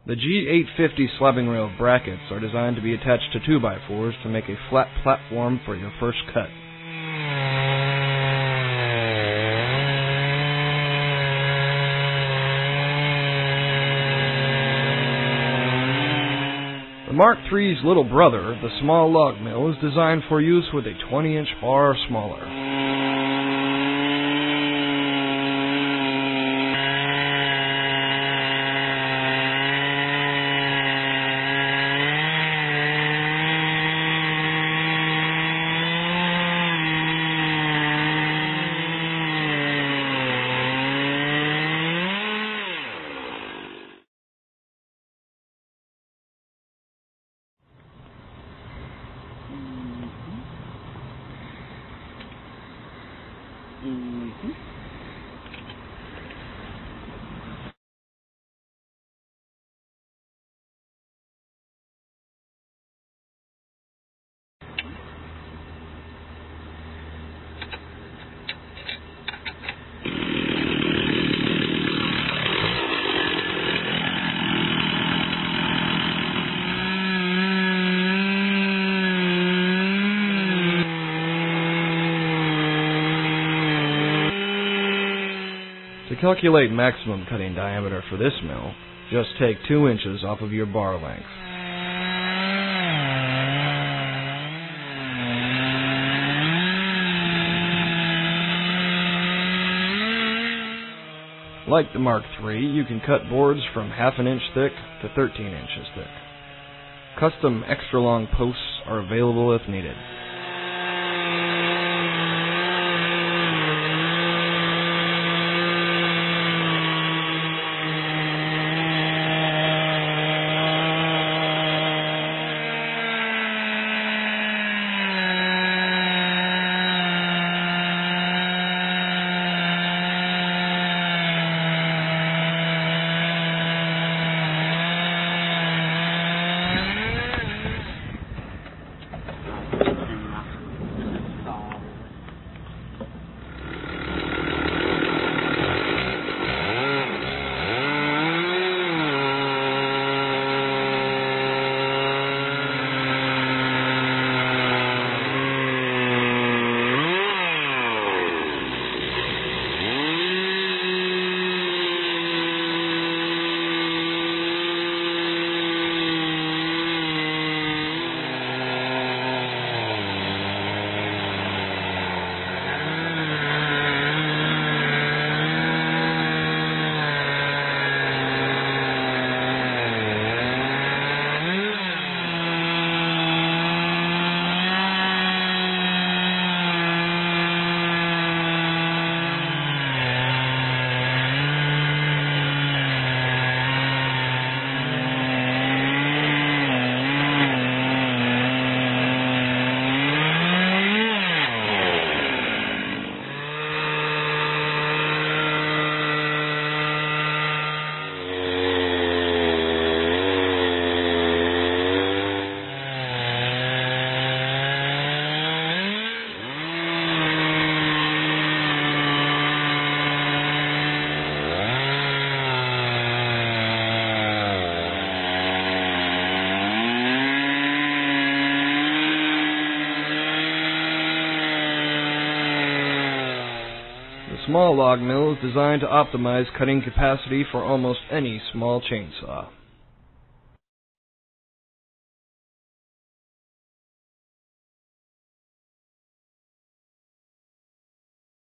The G850 slabbing rail brackets are designed to be attached to 2x4s to make a flat platform for your first cut. The Mark III's little brother, the small log mill, is designed for use with a 20-inch bar or smaller. To calculate maximum cutting diameter for this mill, just take 2 inches off of your bar length. Like the Mark III, you can cut boards from ½ an inch thick to 13 inches thick. Custom extra long posts are available if needed. The small log mill is designed to optimize cutting capacity for almost any small chainsaw.